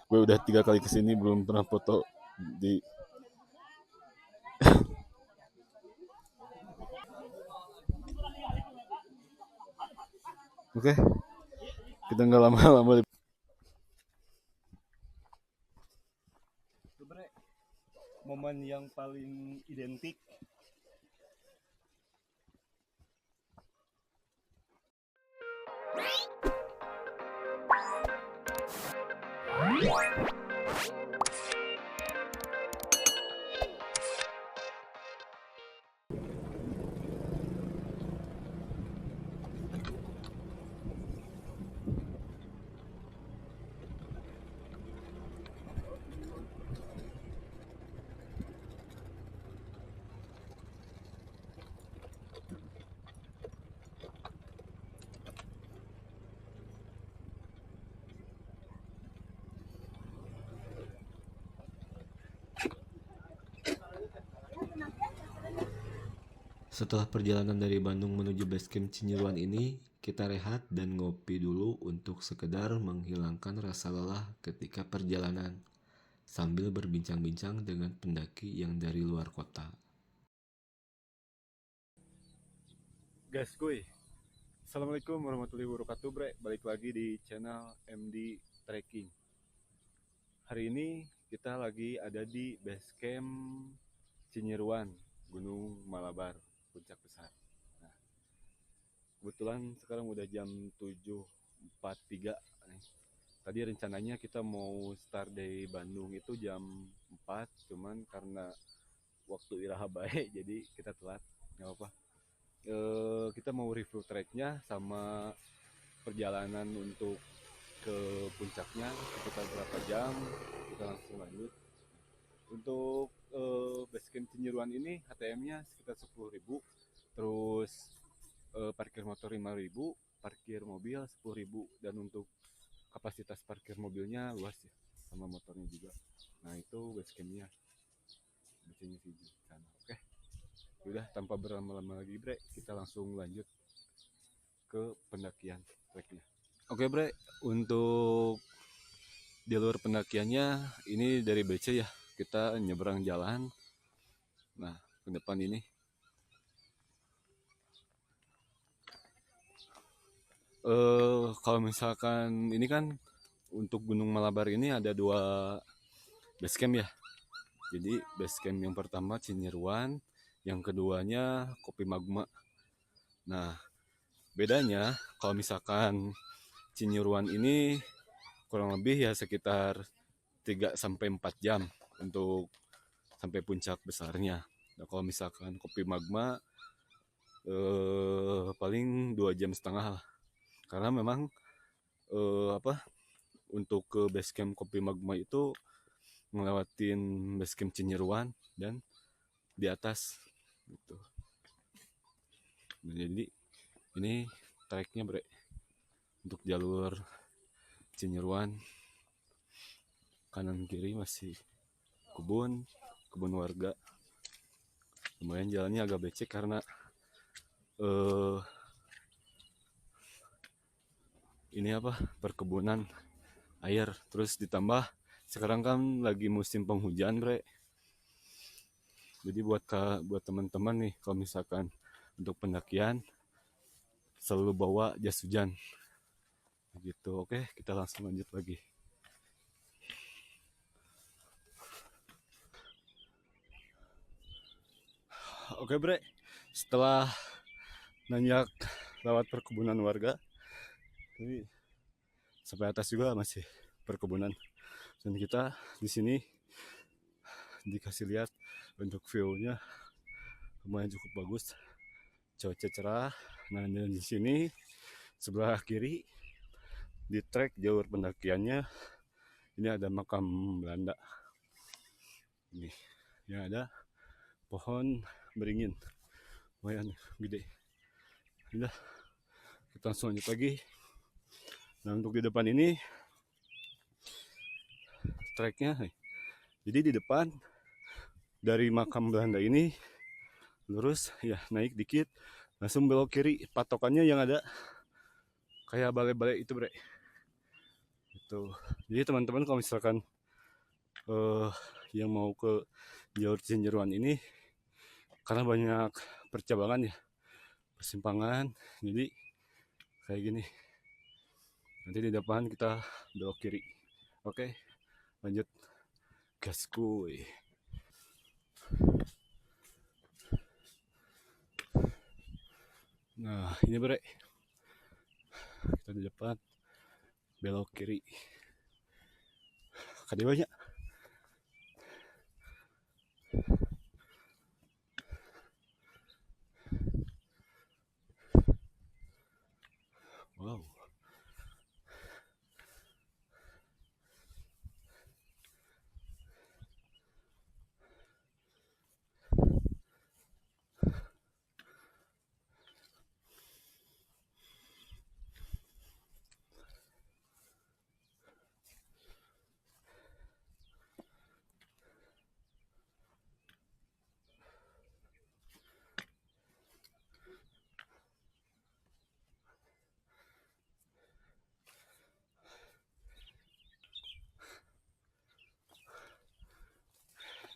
Gue udah 3 kali kesini belum pernah foto di. Oke, kita nggak lama-lama. Sebenarnya momen yang paling identik Setelah perjalanan dari Bandung menuju basecamp Cinyeruan ini, kita rehat dan ngopi dulu untuk sekedar menghilangkan rasa lelah ketika perjalanan, sambil berbincang-bincang dengan pendaki yang dari luar kota. gas kuy. Assalamualaikum warahmatullahi wabarakatuh, bre. Balik lagi di channel MD Trekking. Hari ini kita lagi ada di base camp Cinyeruan, Gunung Malabar, Puncak Besar. Nah, kebetulan sekarang udah jam 7.43 nih. Tadi rencananya kita mau start dari Bandung itu jam 4, cuman karena waktu iraha baik jadi kita telat. Nggak apa-apa. Kita mau review tracknya sama perjalanan untuk ke puncaknya sekitar berapa jam. Kita langsung lanjut. Untuk basecamp Cinyeruan ini HTM-nya sekitar 10.000, terus parkir motor 5.000, parkir mobil 10.000, dan untuk kapasitas parkir mobilnya luas ya, sama motornya juga. Nah itu basecampnya, basecamp di sana. Oke, udah tanpa berlama-lama lagi bre, kita langsung lanjut ke pendakian treknya. Oke bre, untuk jalur pendakiannya ini dari BC ya, kita nyebrang jalan. Nah ke depan ini kalau misalkan ini kan untuk Gunung Malabar ini ada 2 basecamp ya. Jadi basecamp yang pertama Cinyeruan, yang keduanya Kopi Magma. Nah bedanya kalau misalkan Cinyeruan ini kurang lebih ya sekitar 3 sampai 4 jam untuk sampai puncak besarnya. Nah kalau misalkan Kopi Magma paling 2 jam setengah lah. Karena memang apa, untuk ke basecamp Kopi Magma itu ngelewatin basecamp Cinyeruan dan di atas gitu. Nah, jadi ini treknya bre, untuk jalur Cinyeruan kanan kiri masih kebun warga. Lumayan jalannya agak becek karena ini apa, perkebunan air, terus ditambah sekarang kan lagi musim penghujan bre. Jadi buat teman-teman nih kalau misalkan untuk pendakian selalu bawa jas hujan gitu. Oke, kita langsung lanjut lagi. Oke bre, setelah nanjak lewat perkebunan warga, tapi sampai atas juga masih perkebunan, dan kita di sini dikasih lihat untuk view-nya lumayan cukup bagus, cuaca cerah. Nah dan di sini sebelah kiri di trek jalur pendakiannya ini ada makam Belanda. Ini yang ada pohon beringin lumayan gede. Udah, kita langsung lanjut lagi. Nah untuk di depan ini treknya, jadi di depan dari makam Belanda ini lurus ya, naik dikit langsung belok kiri, patokannya yang ada kayak balai-balai itu bre Tuh. Jadi teman-teman kalau misalkan eh, yang mau ke jalur Cinjeruan ini karena banyak percabangan ya, persimpangan. Jadi kayak gini. Nanti di depan kita belok kiri. Oke, lanjut gaskuy. Nah, ini bre. Kita di depan belok kiri. Kade banyak. Wow.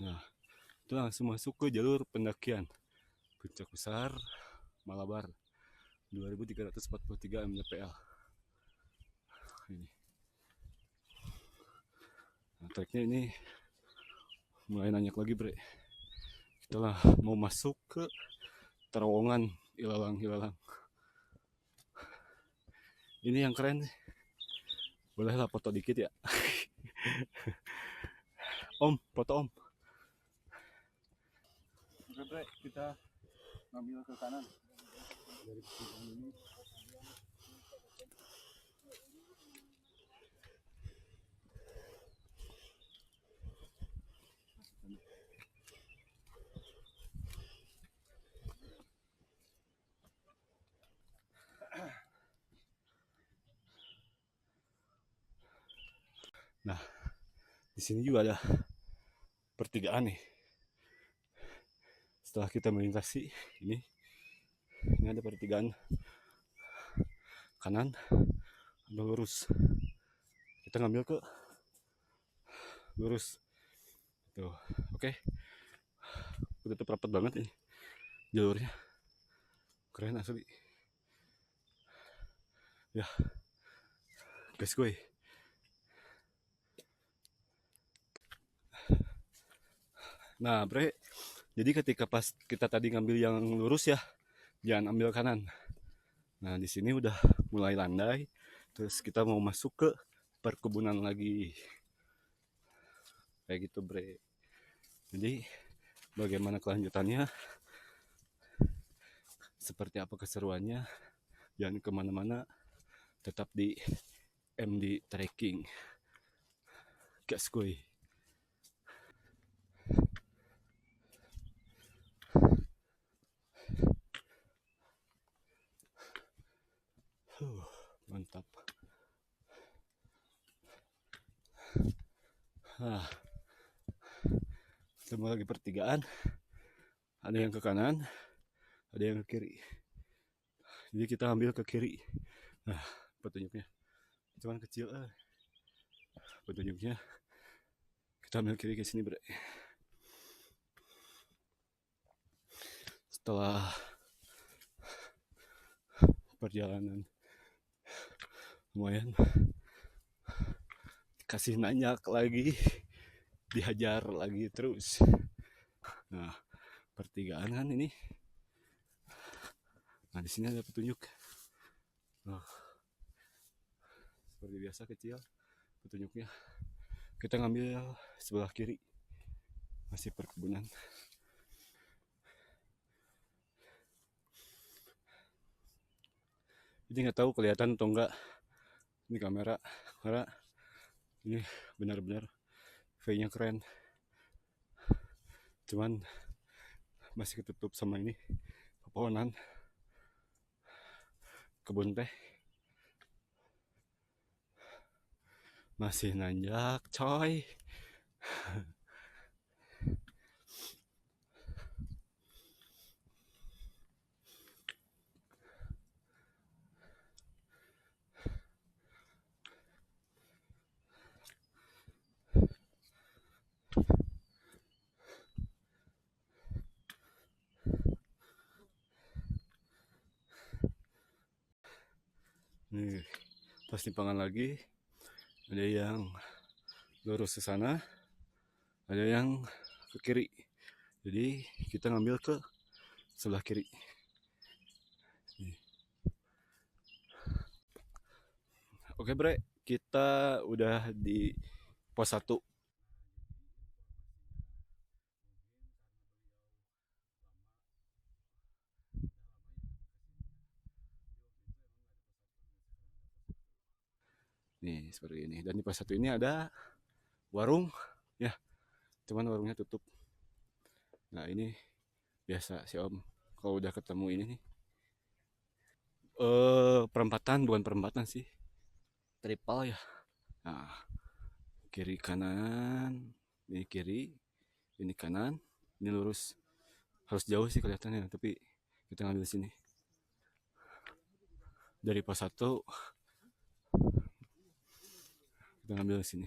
Nah, itu langsung masuk ke jalur pendakian Puncak Besar Malabar 2343 mdpl. Ini. Nah, treknya ini mulai nanyak lagi bre. Kita lah mau masuk ke terowongan ilalang. Ini yang keren. Bolehlah foto dikit ya. Om, foto om. Oke bre, kita ngambil ke kanan dari persimpangan ini. Nah, di sini juga ada pertigaan nih. Setelah kita melintasi ini ada pertigaan kanan ada lurus. Kita ngambil ke lurus. Tuh, oke. Udah tuh rapat banget ini jalurnya. Keren asli. Ya, guys gue. Nah, bre, jadi ketika pas kita tadi ngambil yang lurus ya, jangan ambil kanan. Nah, di sini udah mulai landai, terus kita mau masuk ke perkebunan lagi. Kayak gitu, bre. Jadi, bagaimana kelanjutannya? Seperti apa keseruannya? Jangan kemana-mana, tetap di MD Trekking. Gas gue. Mantap. Ah, ketemu lagi pertigaan. Ada yang ke kanan, ada yang ke kiri. Jadi kita ambil ke kiri. Nah, petunjuknya cuman kecil. Petunjuknya kita ambil kiri ke sini, bre. Setelah perjalanan lumayan kasih nanyak lagi, dihajar lagi terus. Nah, pertigaan kan ini. Nah, di sini ada petunjuk. Oh, seperti biasa kecil petunjuknya. Kita ngambil sebelah kiri. Masih perkebunan. Jadi nggak tahu kelihatan atau enggak ini kamera, karena ini benar-benar V-nya keren. Cuman masih ketutup sama ini pepohonan kebun teh. Masih nanjak coy. Nih, persimpangan lagi. Ada yang lurus ke sana, ada yang ke kiri. Jadi kita ngambil ke sebelah kiri. Nih. Oke bre, kita udah di pos 1. Nih seperti ini. Dan di pos 1 ini ada warung. Ya, cuman warungnya tutup. Nah ini biasa si Om. Kalau udah ketemu ini nih. Perempatan, bukan perempatan sih. Triple ya. Nah, kiri kanan. Ini kiri, ini kanan, ini lurus. Harus jauh sih kelihatannya, tapi kita ngambil sini. Dari pos 1 kita ngambil sini.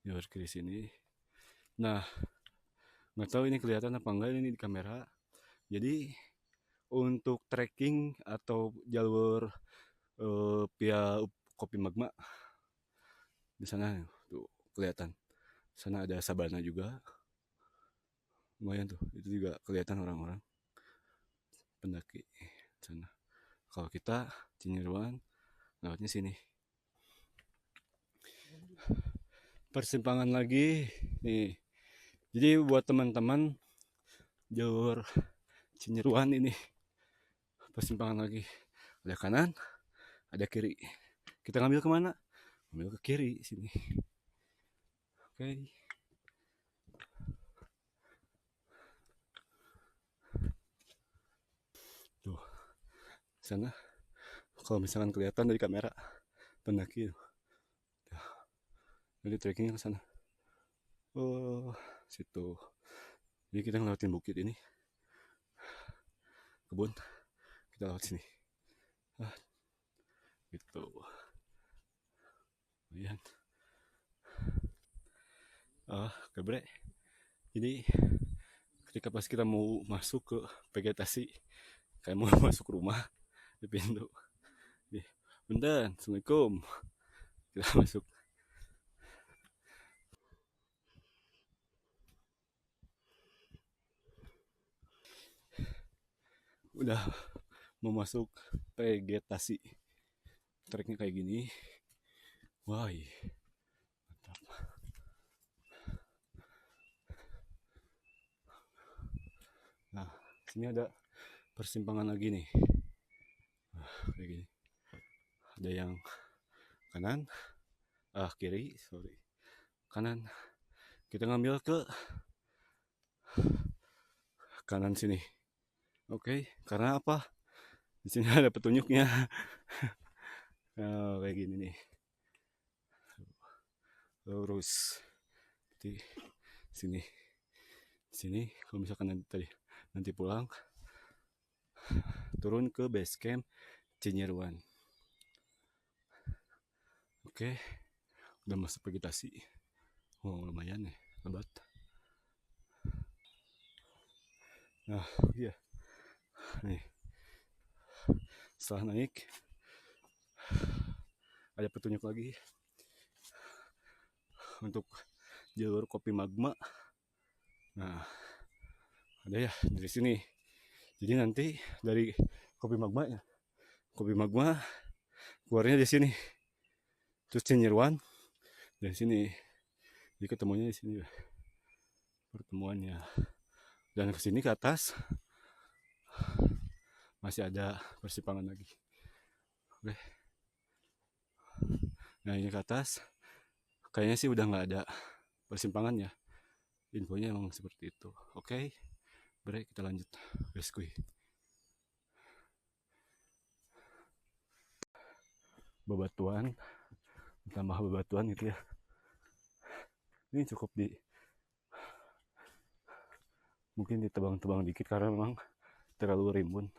Jalur kiri sini. Nah, nggak tahu ini kelihatan apa enggak ini di kamera. Jadi untuk trekking atau jalur via Kopi Magma di sana tuh kelihatan. Sana ada sabana juga. Lumayan tuh. Itu juga kelihatan orang-orang pendaki sana. Kalau kita Cinyeruan lewatnya sini. Persimpangan lagi nih. Jadi buat teman-teman jalur Cinyeruan ini persimpangan lagi. Ada kanan, ada kiri. Kita ngambil kemana? Ngambil ke kiri sini. Oke. Tuh, sana. Kalau misalkan kelihatan dari kamera pendaki tuh. Jadi trekking ke sana. Oh, situ. Jadi kita ngelewatin bukit ini. Kebun. Kita lewat sini. Ah, gitu. Lihat. Kebre. Jadi ketika pas kita mau masuk ke vegetasi, kayak mau masuk rumah di pintu. Di, Bentar, Assalamualaikum. Kita masuk. Udah mau masuk vegetasi. Treknya kayak gini. Wah, mantap. Nah, sini ada persimpangan lagi nih. Kayak gini. Ada yang kanan, kiri, sorry. Kanan. Kita ngambil ke kanan sini. Oke, karena apa? Di sini ada petunjuknya. Oh, kayak gini nih. Lurus. Di sini. Sini kalau misalkan nanti pulang turun ke base camp Cinyeruan. Oke, udah masuk vegetasi. Oh, lumayan nih, lebat. Nah, iya. Nih. Setelah naik ada petunjuk lagi untuk jalur Kopi Magma. Nah, ada ya dari sini. Jadi nanti dari Kopi Magma ya, Kopi Magma keluarnya di sini. Terus Cinyeruan dari sini. Jadi ketemunya di sini pertemuannya. Dan ke sini ke atas masih ada persimpangan lagi. Oke. Nah ini ke atas kayaknya sih udah nggak ada persimpangan ya. Infonya emang seperti itu. Oke, break, kita lanjut. Rescue. Bebatuan, tambah bebatuan gitu ya. Ini cukup mungkin ditebang-tebang dikit karena memang terlalu rimbun.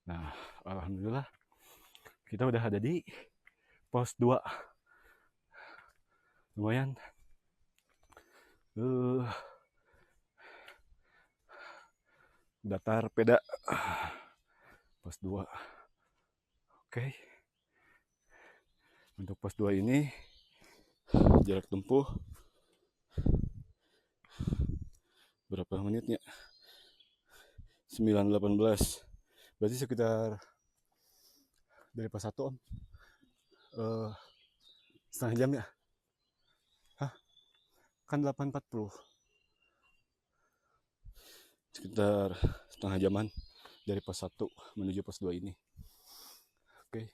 Nah, alhamdulillah kita udah ada di pos 2. Lumayan. Datar peda. Pos 2. Oke. Untuk pos 2 ini jarak tempuh berapa menitnya? 9:18. Berarti sekitar dari pos 1 Om. Setengah jam ya? Hah? Kan 8:40. Sekitar setengah jaman dari pos 1 menuju pos 2 ini. Oke.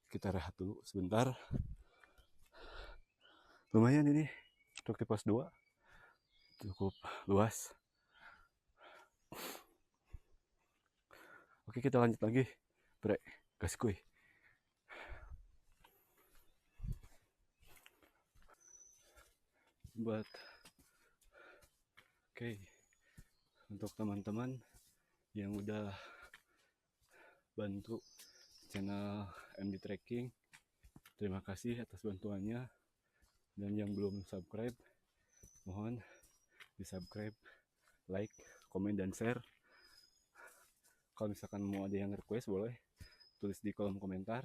Kita rehat dulu sebentar. Lumayan ini untuk di pos 2. Cukup luas. Oke, kita lanjut lagi. Bre, gaskuy. Buat oke, untuk teman-teman yang udah bantu channel MD Trekking, terima kasih atas bantuannya. Dan yang belum subscribe, mohon di subscribe, like, komen, dan share. Kalau misalkan mau ada yang request, boleh tulis di kolom komentar,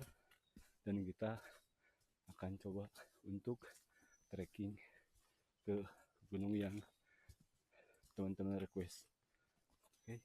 dan kita akan coba untuk trekking ke gunung yang teman-teman request. Oke.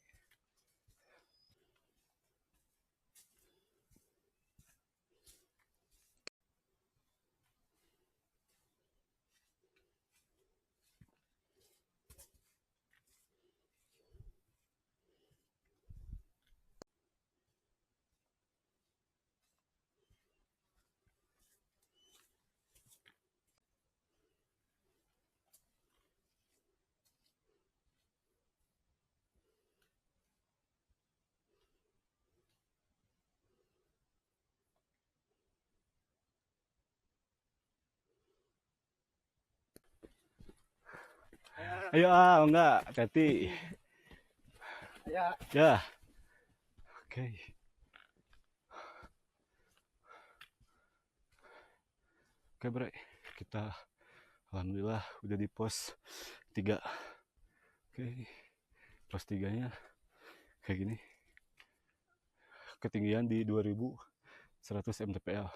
Ayo enggak, hati-hati. Ya. Oke. Oke, Bre. Kita alhamdulillah udah di pos 3. Oke. Pos 3-nya kayak gini. Ketinggian di 2100 mdpl.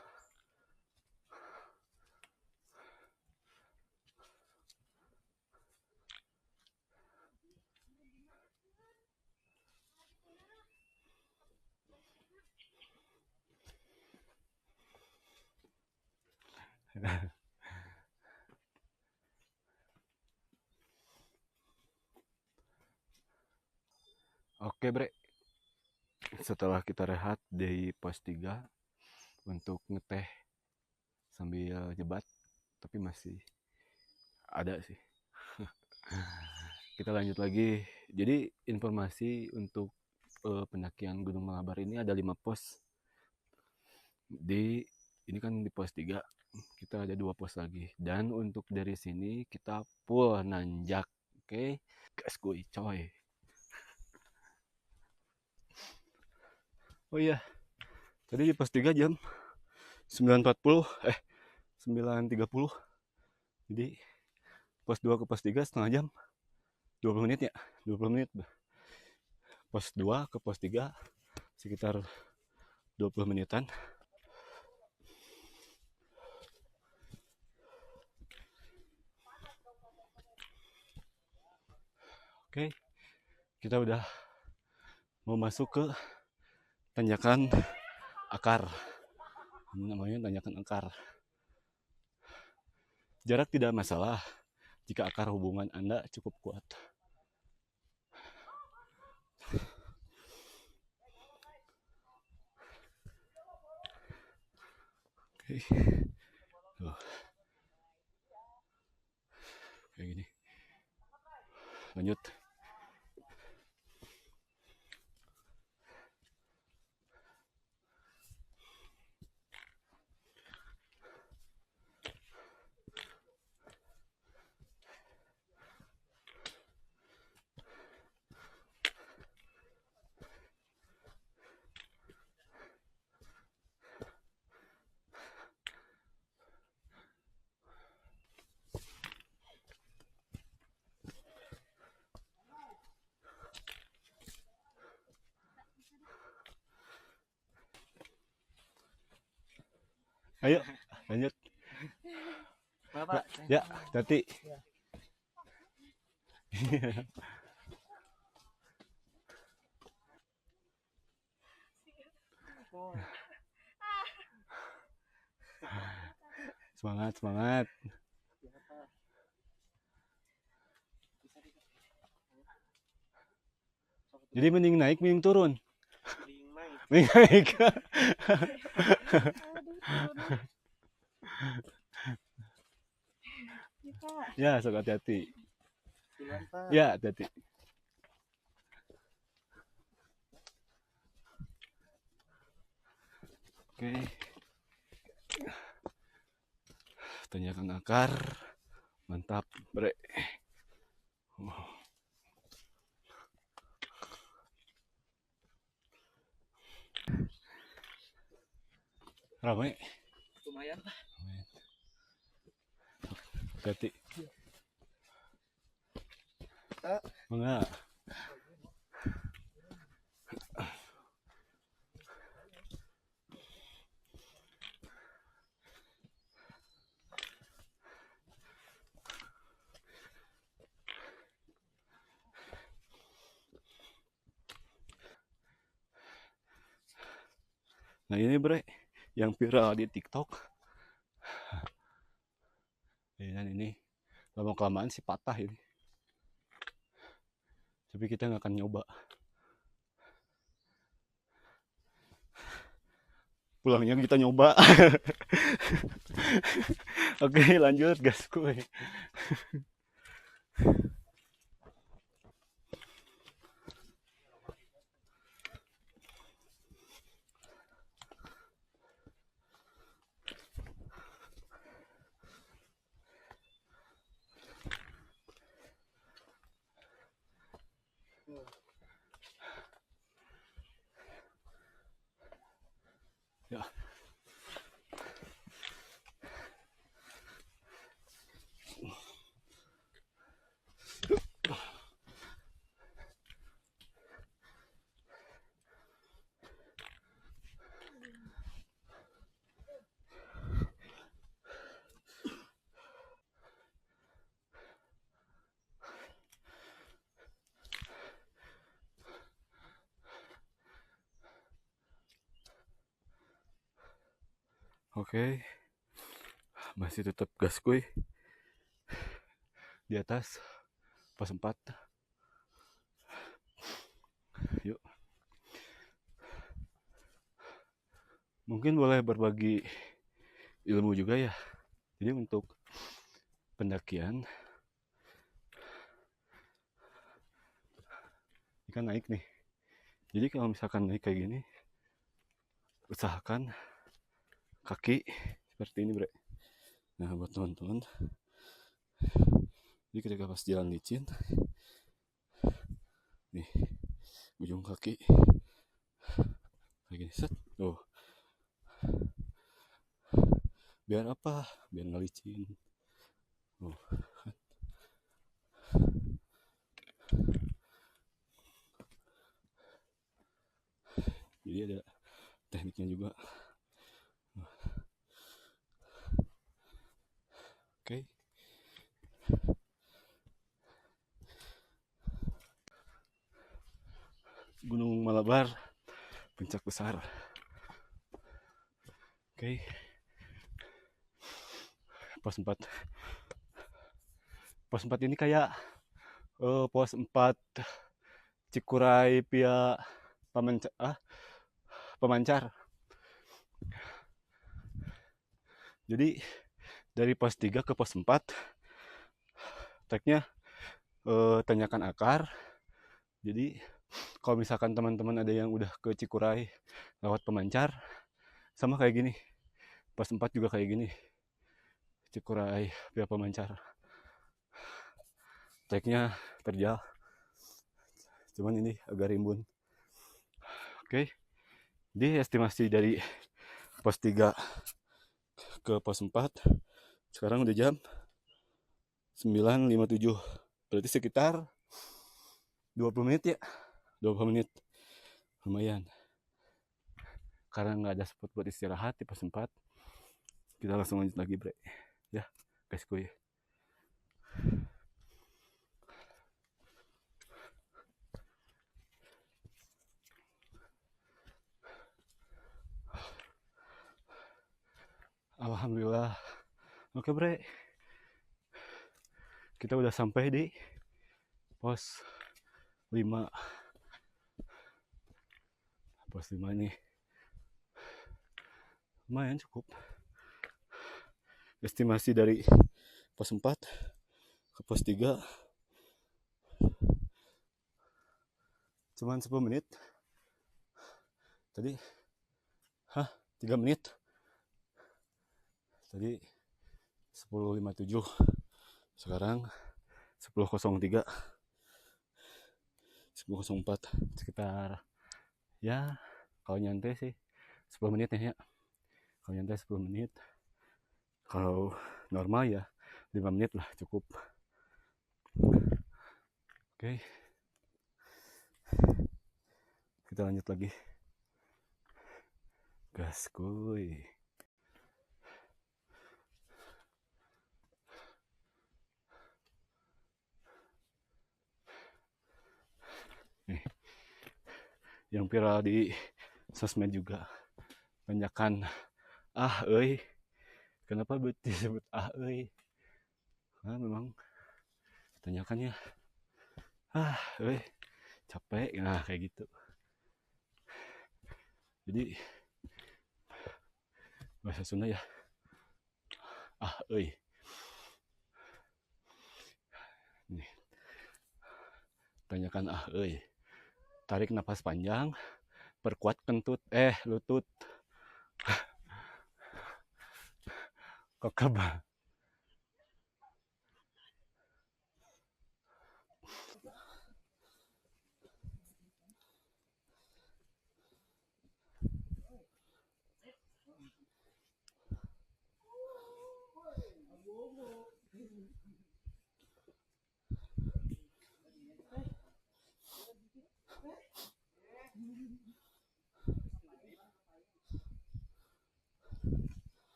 Oke, Bre. Setelah kita rehat di pos 3 untuk ngeteh sambil jebat, tapi masih ada sih. Kita lanjut lagi. Jadi informasi untuk pendakian Gunung Malabar ini ada 5 pos. Ini kan di pos 3, kita ada 2 pos lagi. Dan untuk dari sini kita full nanjak. Oke. Gas gue coy. Oh iya, tadi di pos 3 jam 9.40, 9.30. Jadi pos 2 ke pos 3 setengah jam, 20 menit ya, 20 menit. Pos 2 ke pos 3 sekitar 20 menitan. Oke, kita udah mau masuk ke tanjakan akar. Ini namanya tanjakan akar. Jarak tidak masalah jika akar hubungan Anda cukup kuat. Oke. Tuh. Kayak gini. Lanjut. Ayo lanjut. Bapak. Ya, nanti. Semangat, semangat. Jadi mending naik, mending turun. Mending naik. Ya, sok hati-hati. Ya, hati-hati. Oke. Tanyakan akar. Mantap, bre. Ramai. Lumayan. Hati-hati. Enggak. Nah ini bre, yang viral di TikTok. Dan ini lama kelamaan sih patah ini. Tapi kita nggak akan nyoba. Pulangnya kita nyoba. Oke, lanjut gas kue. Ya. Oke, masih tetap gas kue di atas pos 4. Yuk, mungkin boleh berbagi ilmu juga ya. Jadi untuk pendakian ini kan naik nih. Jadi kalau misalkan naik kayak gini, usahakan kaki seperti ini bre. Nah buat teman-teman, jadi ketika pas jalan licin, nih ujung kaki kayak gini set, tuh. Biar apa? Biar nggak licin. Oh. Jadi ada tekniknya juga. Oke. Gunung Malabar, puncak besar. Oke. Pos 4. Pos 4 ini kayak pos 4 Cikuray via Pemancar. Jadi dari pos 3 ke pos 4 treknya tanyakan akar. Jadi kalau misalkan teman-teman ada yang udah ke Cikuray lewat Pemancar, sama kayak gini. Pos 4 juga kayak gini. Cikuray via Pemancar. Treknya terjal. Cuman ini agak rimbun. Oke. Jadi estimasi dari pos 3 ke pos 4 sekarang udah jam 9.57. Berarti sekitar 20 menit ya. 20 menit. Lumayan. Karena nggak ada spot buat istirahat di pos 4. Kita langsung lanjut lagi bre ya guys kuy. Alhamdulillah. Oke bre, kita udah sampai di pos 5. Pos 5 ini lumayan cukup. Estimasi dari pos 4 ke pos 3 cuman 10 menit. Tadi 3 menit. Tadi 10.57. Sekarang 10.03. 10.04 sekitar ya kalau nyantai sih 10 menit ya. Kalau nyantai 10 menit. Kalau normal ya 5 menit lah cukup. Oke. Kita lanjut lagi. Gas kuy. Nih. Yang viral di sosmed juga banyakan kenapa disebut karena memang tanyakannya capek nah kayak gitu. Jadi bahasa Sunda ya nih tanyakan tarik napas panjang, perkuat lutut. Kokab.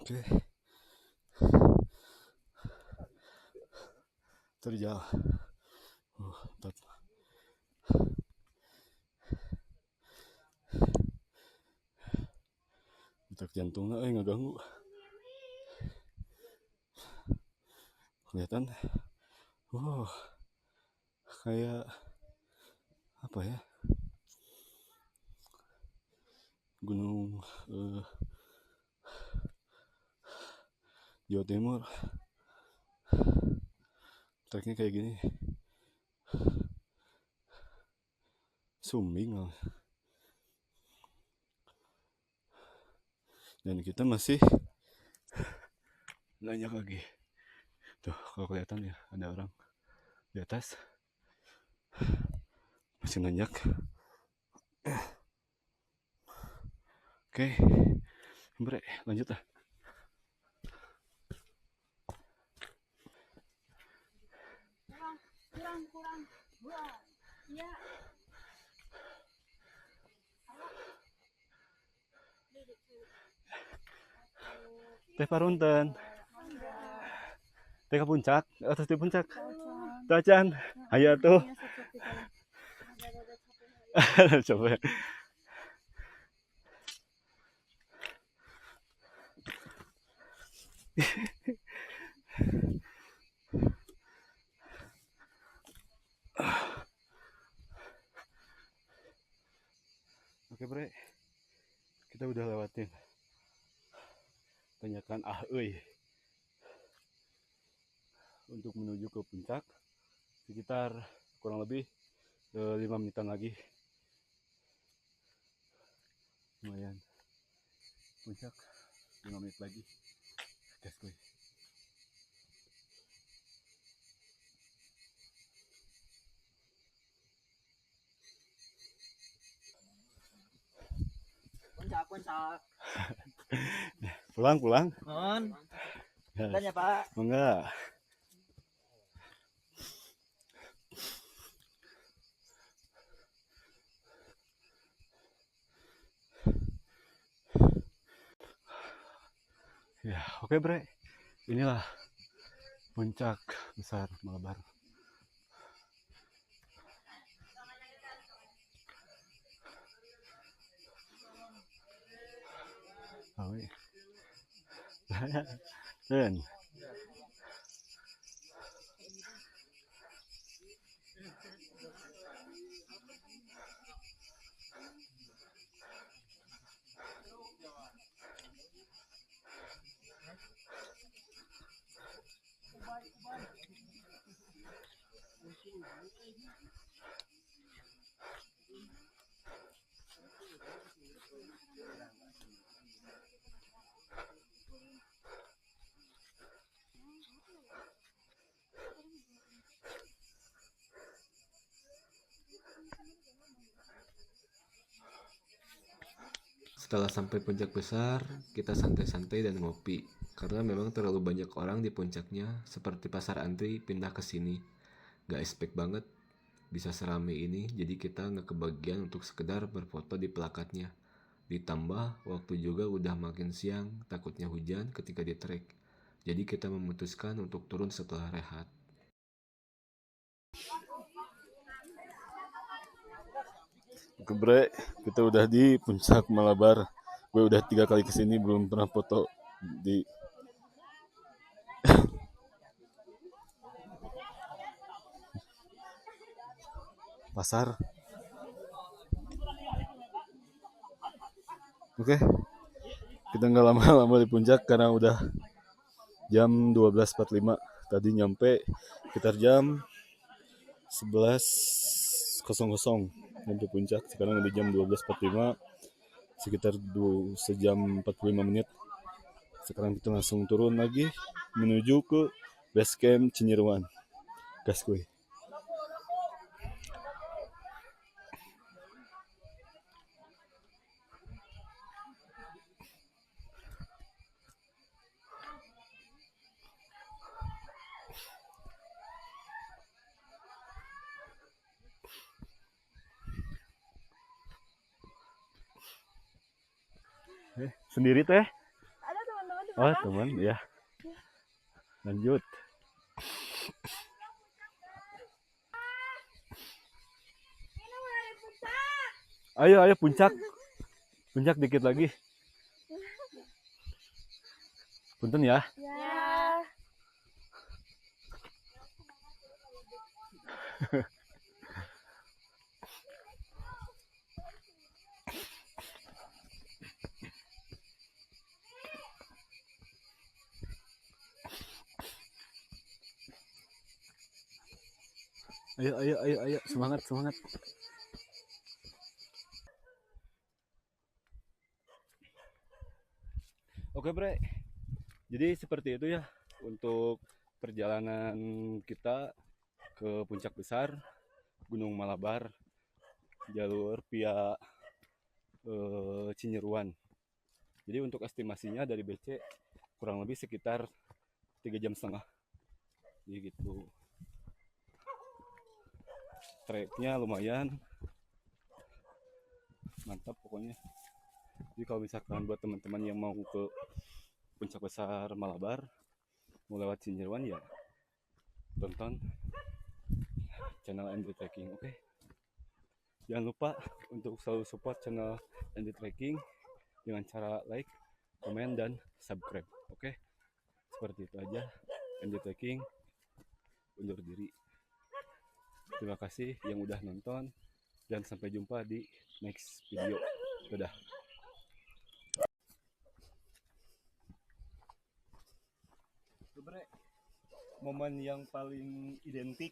Oke. Terjal. Mantap. Detak jantungnya ngeganggu. Kelihatan. Kayak apa ya? Gunung Jawa Timur. Treknya kayak gini. Sumbing lah. Dan kita masih nanjak lagi. Tuh kalau kelihatan ya ada orang di atas. Masih nanjak. Oke. Bre, lanjut lah. Kurang. Wah. Iya. Teh parunten. Teh ke puncak, atas di puncak. Tacan. Ayo tuh. Coba. Oke bre, kita udah lewatin tanyakan untuk menuju ke puncak sekitar kurang lebih 5 menitan lagi. Lumayan. Puncak 5 menit lagi. Gas gue. Puncak. Pulang. Mohon. Yes. Tanya Pak. Enggak. Ya, oke bre. Inilah puncak besar Malabar. Oh, iya. Dan Setelah sampai puncak besar, kita santai-santai dan ngopi. Karena memang terlalu banyak orang di puncaknya, seperti pasar antri pindah ke sini. Gak expect banget bisa serame ini, jadi kita nggak kebagian untuk sekedar berfoto di plakatnya. Ditambah waktu juga udah makin siang, takutnya hujan ketika di trek. Jadi kita memutuskan untuk turun setelah rehat. oke bre, kita udah di puncak Malabar. Gue udah 3 kali kesini belum pernah foto di pasar. Oke, kita nggak lama-lama di puncak karena udah jam 12.45. Tadi nyampe sekitar jam 11.00 nyampe puncak. Sekarang udah jam 12.45, sekitar sejam 45 menit. Sekarang kita langsung turun lagi menuju ke base camp Cinyeruan. Gas gue. Sendiri teh? Ada teman-teman di Oh, belakang. teman, ya. Lanjut. Ini mau dari puncak. Ayo, ayo puncak. Puncak dikit lagi. Punten ya. Ya. Ayo, ayo, ayo, ayo. Semangat, semangat. Oke, Bre. Jadi seperti itu ya untuk perjalanan kita ke puncak besar Gunung Malabar jalur via Cinyeruan. Jadi untuk estimasinya dari BC kurang lebih sekitar 3,5 jam. Jadi gitu. Treknya lumayan mantap pokoknya. Jadi kalau misalkan buat teman-teman yang mau ke puncak besar Malabar mau lewat Cinyeruan ya tonton channel MD Trekking. Oke. Jangan lupa untuk selalu support channel MD Trekking dengan cara like, komen, dan subscribe. Oke. Seperti itu aja. MD Trekking undur diri. Terima kasih yang udah nonton dan sampai jumpa di next video. Dadah. Momen yang paling identik